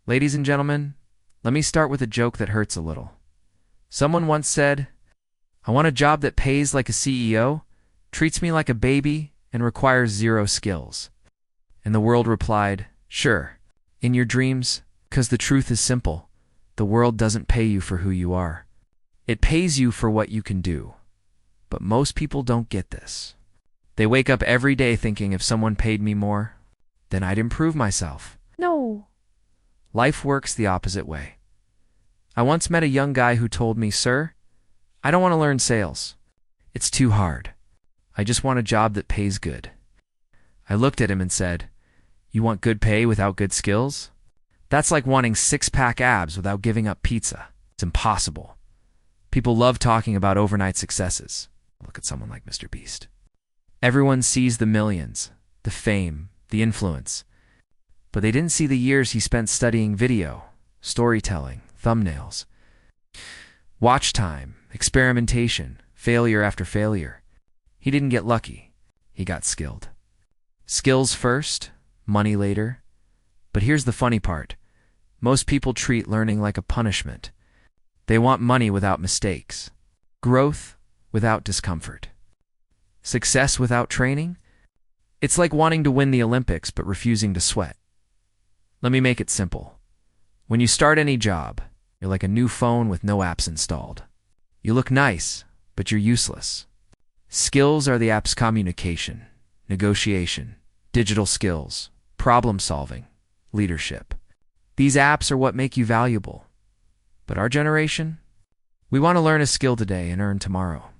Ladies and gentlemen, let me start with a joke that hurts a little. Someone once said, "I want a job that pays like a CEO, treats me like a baby, and requires zero skills." And the world replied, "Sure, in your dreams, because the truth is simple. The world doesn't pay you for who you are. It pays you for what you can do." But most people don't get this. They wake up every day thinking if someone paid me more, then I'd improve myself. No. Life works the opposite way. I once met a young guy who told me, "Sir, I don't want to learn sales. It's too hard. I just want a job that pays good." I looked at him and said, "You want good pay without good skills? That's like wanting six-pack abs without giving up pizza. It's impossible." People love talking about overnight successes. Look at someone like Mr. Beast. Everyone sees the millions, the fame, the influence. But they didn't see the years he spent studying video, storytelling, thumbnails, watch time, experimentation, failure after failure. He didn't get lucky. He got skilled. Skills first, money later. But here's the funny part. Most people treat learning like a punishment. They want money without mistakes, growth without discomfort, success without training. It's like wanting to win the Olympics but refusing to sweat. Let me make it simple. When you start any job, you're like a new phone with no apps installed. You look nice, but you're useless. Skills are the app's communication, negotiation, digital skills, problem solving, leadership. These apps are what make you valuable. But our generation? We want to learn a skill today and earn tomorrow.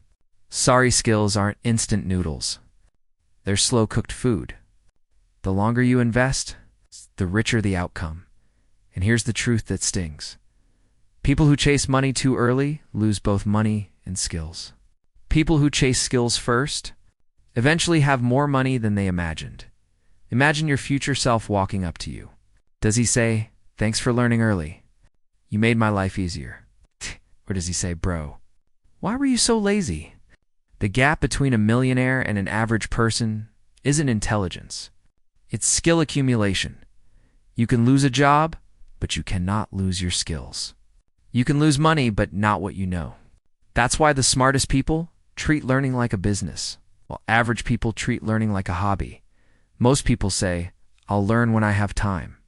Sorry, skills aren't instant noodles. They're slow-cooked food. The longer you invest, the richer the outcome. And here's the truth that stings. People who chase money too early lose both money and skills. People who chase skills first eventually have more money than they imagined. Imagine your future self walking up to you. Does he say, "Thanks for learning early. You made my life easier"? Or does he say, "Bro, why were you so lazy?" The gap between a millionaire and an average person isn't intelligence. It's skill accumulation. You can lose a job, but you cannot lose your skills. You can lose money, but not what you know. That's why the smartest people treat learning like a business, while average people treat learning like a hobby. Most people say, "I'll learn when I have time."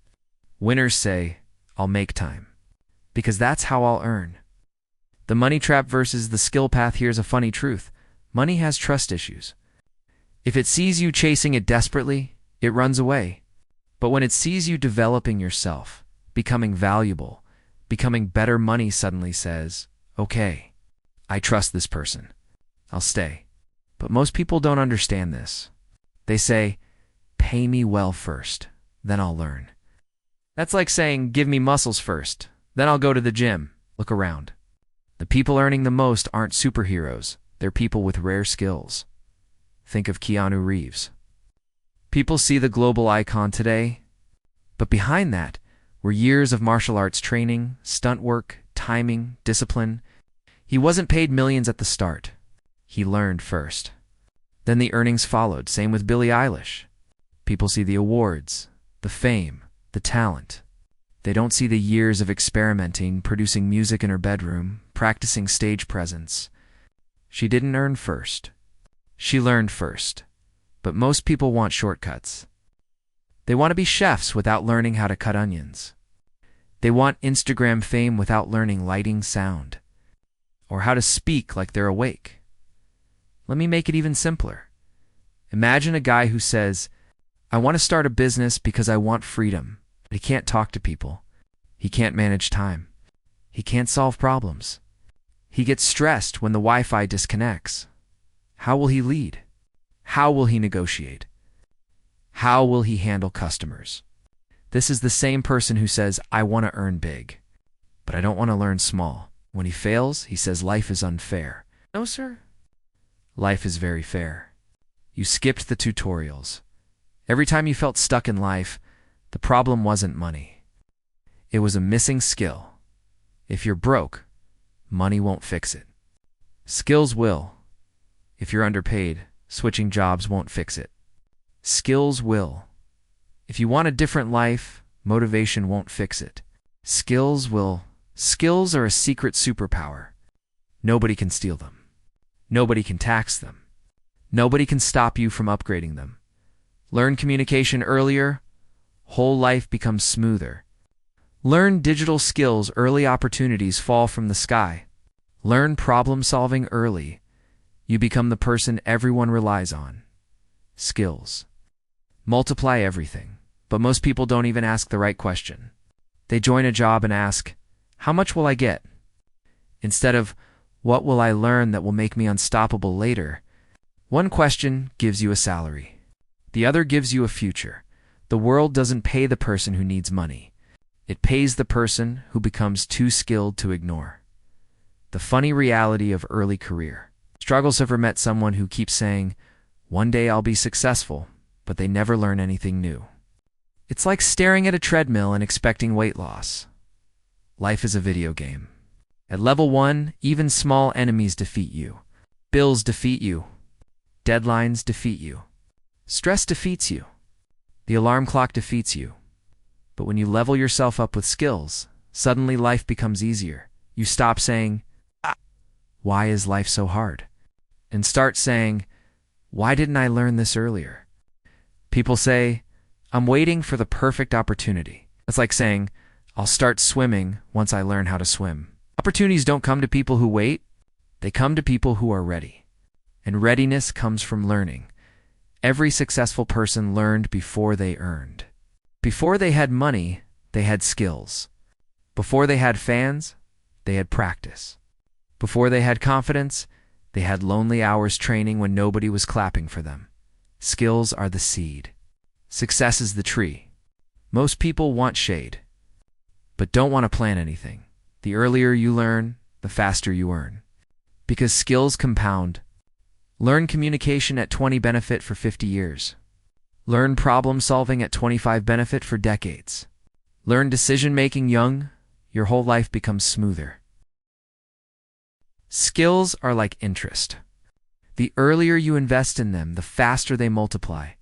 Winners say, "I'll make time, because that's how I'll earn." The money trap versus the skill path. Here's a funny truth. Money has trust issues. If it sees you chasing it desperately, it runs away. But when it sees you developing yourself, becoming valuable, becoming better, money suddenly says, "Okay, I trust this person. I'll stay." But most people don't understand this. They say, "Pay me well first, then I'll learn." That's like saying, "Give me muscles first, then I'll go to the gym." Look around. The people earning the most aren't superheroes. They're people with rare skills. Think of Keanu Reeves. People see the global icon today, but behind that were years of martial arts training, stunt work, timing, discipline. He wasn't paid millions at the start. He learned first. Then the earnings followed. Same with Billie Eilish. People see the awards, the fame, the talent. They don't see the years of experimenting, producing music in her bedroom, practicing stage presence. She didn't earn first. She learned first. But most people want shortcuts. They want to be chefs without learning how to cut onions. They want Instagram fame without learning lighting, sound, or how to speak like they're awake. Let me make it even simpler. Imagine a guy who says, "I want to start a business because I want freedom," but he can't talk to people. He can't manage time. He can't solve problems. He gets stressed when the Wi-Fi disconnects. How will he lead? How will he negotiate? How will he handle customers? This is the same person who says, "I want to earn big, but I don't want to learn small." When he fails, he says life is unfair. No, sir. Life is very fair. You skipped the tutorials. Every time you felt stuck in life, the problem wasn't money. It was a missing skill. If you're broke, money won't fix it. Skills will. If you're underpaid, switching jobs won't fix it. Skills will. If you want a different life, motivation won't fix it. Skills are a secret superpower. Nobody can steal them. Nobody can tax them. Nobody can stop you from upgrading them. Learn communication earlier, whole life becomes smoother. Learn digital skills, early opportunities fall from the sky. Learn problem solving early. You become the person everyone relies on. Skills multiply everything, but most people don't even ask the right question. They join a job and ask, "How much will I get?" Instead of, "What will I learn that will make me unstoppable later?" One question gives you a salary. The other gives you a future. The world doesn't pay the person who needs money. It pays the person who becomes too skilled to ignore. The funny reality of early career. Struggles. Ever met someone who keeps saying, "One day I'll be successful," but they never learn anything new? It's like staring at a treadmill and expecting weight loss. Life is a video game. At level 1, even small enemies defeat you. Bills defeat you. Deadlines defeat you. Stress defeats you. The alarm clock defeats you. But when you level yourself up with skills, suddenly life becomes easier. You stop saying, "Why is life so hard?" and start saying, "Why didn't I learn this earlier?" People say, "I'm waiting for the perfect opportunity." It's like saying, "I'll start swimming once I learn how to swim." Opportunities don't come to people who wait. They come to people who are ready. And readiness comes from learning. Every successful person learned before they earned. Before they had money, they had skills. Before they had fans, they had practice. Before they had confidence, they had lonely hours training when nobody was clapping for them. Skills are the seed. Success is the tree. Most people want shade, but don't want to plant anything. The earlier you learn, the faster you earn. Because skills compound. Learn communication at 20, benefit for 50 years. Learn problem solving at 25, benefit for decades. Learn decision making young, your whole life becomes smoother. Skills are like interest. The earlier you invest in them, the faster they multiply.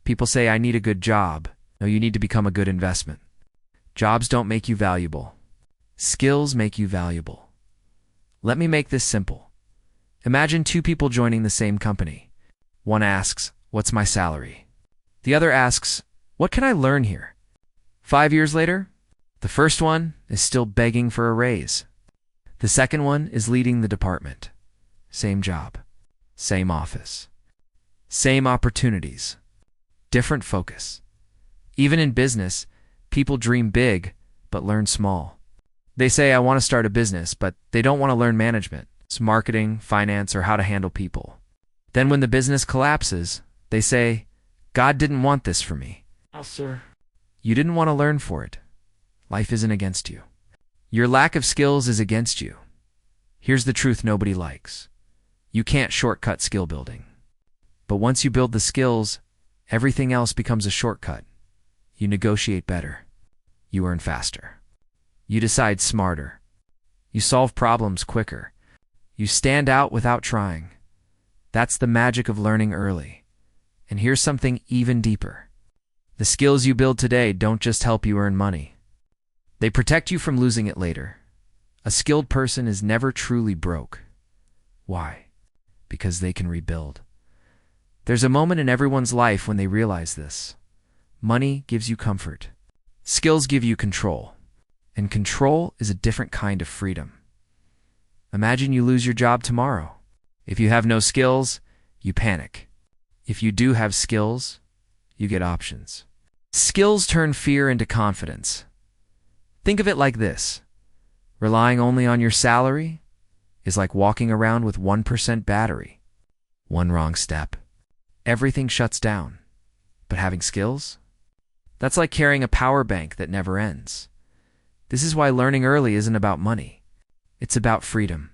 People say, "I need a good job." No, you need to become a good investment. Jobs don't make you valuable. Skills make you valuable. Let me make this simple. Imagine two people joining the same company. One asks, "What's my salary?" The other asks, "What can I learn here?" 5 years later, the first one is still begging for a raise. The second one is leading the department. Same job, same office, same opportunities, different focus. Even in business, people dream big, but learn small. They say, "I want to start a business," but they don't want to learn management, marketing, finance, or how to handle people. Then when the business collapses, they say, "God didn't want this for me." Oh, sir. You didn't want to learn for it. Life isn't against you. Your lack of skills is against you. Here's the truth nobody likes. You can't shortcut skill building. But once you build the skills, everything else becomes a shortcut. You negotiate better. You earn faster. You decide smarter. You solve problems quicker. You stand out without trying. That's the magic of learning early. And here's something even deeper. The skills you build today don't just help you earn money. They protect you from losing it later. A skilled person is never truly broke. Why? Because they can rebuild. There's a moment in everyone's life when they realize this. Money gives you comfort. Skills give you control. And control is a different kind of freedom. Imagine you lose your job tomorrow. If you have no skills, you panic. If you do have skills, you get options. Skills turn fear into confidence. Think of it like this. Relying only on your salary is like walking around with 1% battery. One wrong step, everything shuts down. But having skills? That's like carrying a power bank that never ends. This is why learning early isn't about money. It's about freedom.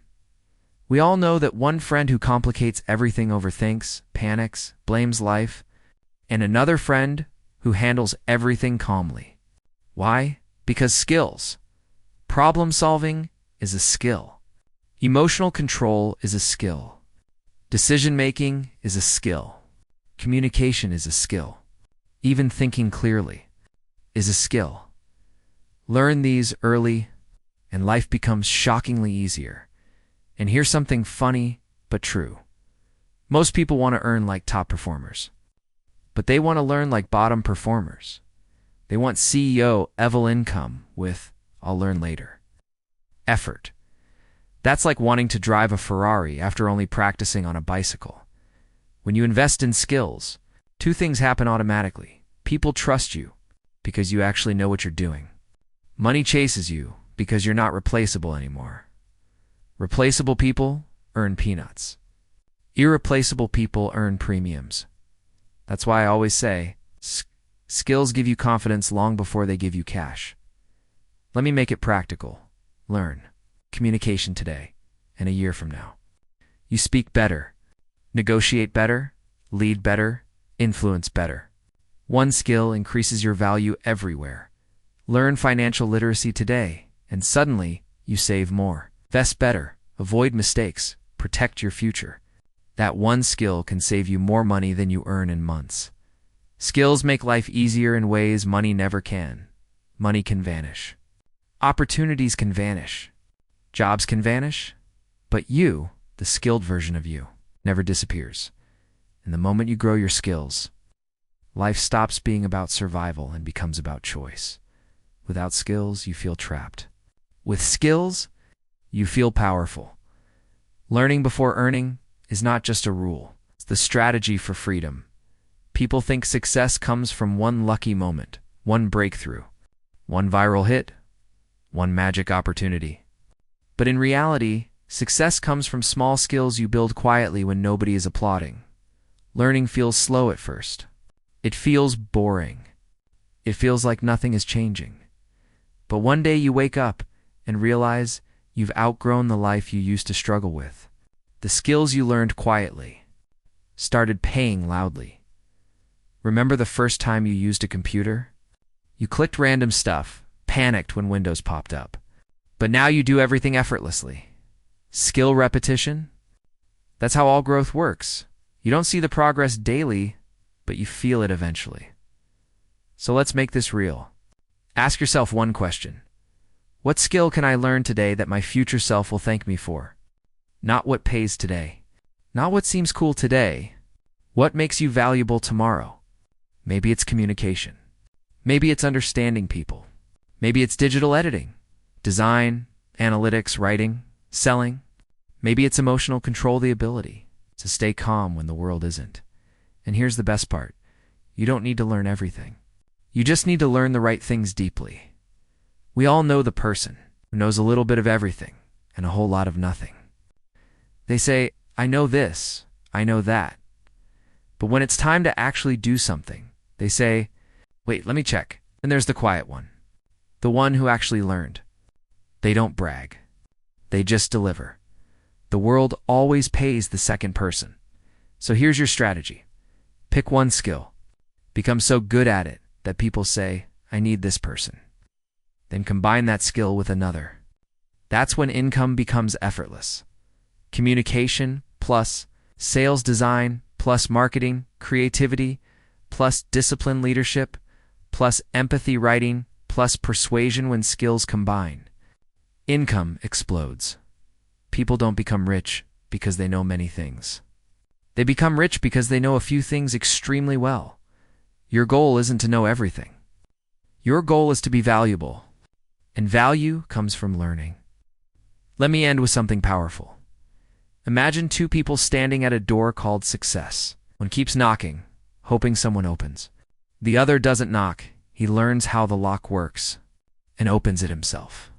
We all know that one friend who complicates everything, overthinks, panics, blames life, and another friend who handles everything calmly. Why? Because skills. Problem solving is a skill. Emotional control is a skill. Decision making is a skill. Communication is a skill. Even thinking clearly is a skill. Learn these early, and life becomes shockingly easier. And here's something funny but true. Most people want to earn like top performers, but they want to learn like bottom performers. They want CEO level income with "I'll learn later" effort. That's like wanting to drive a Ferrari after only practicing on a bicycle. When you invest in skills, two things happen automatically. People trust you because you actually know what you're doing. Money chases you because you're not replaceable anymore. Replaceable people earn peanuts. Irreplaceable people earn premiums. That's why I always say, skills give you confidence long before they give you cash. Let me make it practical. Learn communication today and a year from now. You speak better, negotiate better, lead better, influence better. One skill increases your value everywhere. Learn financial literacy today, and suddenly you save more. Invest better, avoid mistakes, protect your future. That one skill can save you more money than you earn in months. Skills make life easier in ways money never can. Money can vanish. Opportunities can vanish. Jobs can vanish. But you, the skilled version of you, never disappears. And the moment you grow your skills, life stops being about survival and becomes about choice. Without skills, you feel trapped. With skills, you feel powerful. Learning before earning is not just a rule. It's the strategy for freedom. People think success comes from one lucky moment, one breakthrough, one viral hit, one magic opportunity. But in reality, success comes from small skills you build quietly when nobody is applauding. Learning feels slow at first. It feels boring. It feels like nothing is changing. But one day you wake up and realize you've outgrown the life you used to struggle with. The skills you learned quietly started paying loudly. Remember the first time you used a computer? You clicked random stuff, panicked when Windows popped up. But now you do everything effortlessly. Skill repetition? That's how all growth works. You don't see the progress daily, but you feel it eventually. So let's make this real. Ask yourself one question. What skill can I learn today that my future self will thank me for? Not what pays today. Not what seems cool today. What makes you valuable tomorrow? Maybe it's communication. Maybe it's understanding people. Maybe it's digital editing, design, analytics, writing, selling. Maybe it's emotional control, the ability to stay calm when the world isn't. And here's the best part. You don't need to learn everything. You just need to learn the right things deeply. We all know the person who knows a little bit of everything and a whole lot of nothing. They say, I know this, I know that. But when it's time to actually do something, they say, wait, let me check. And there's the quiet one. The one who actually learned. They don't brag. They just deliver. The world always pays the second person. So here's your strategy. Pick one skill. Become so good at it that people say, I need this person. Then combine that skill with another. That's when income becomes effortless. Communication plus sales design plus marketing, creativity plus discipline leadership plus empathy writing plus persuasion. When skills combine, income explodes. People don't become rich because they know many things. They become rich because they know a few things extremely well. Your goal isn't to know everything. Your goal is to be valuable. And value comes from learning. Let me end with something powerful. Imagine two people standing at a door called success. One keeps knocking, hoping someone opens. The other doesn't knock. He learns how the lock works and opens it himself.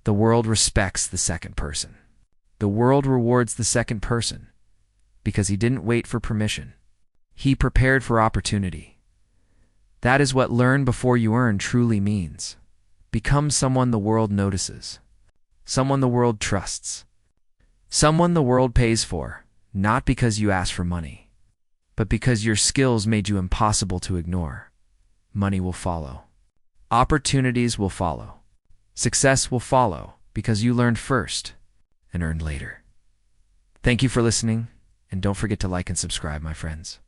The world respects the second person. The world rewards the second person because he didn't wait for permission. He prepared for opportunity. That is what learn before you earn truly means. Become someone the world notices, someone the world trusts, someone the world pays for, not because you asked for money, but because your skills made you impossible to ignore. Money will follow. Opportunities will follow. Success will follow because you learned first and earned later. Thank you for listening, and don't forget to like and subscribe, my friends.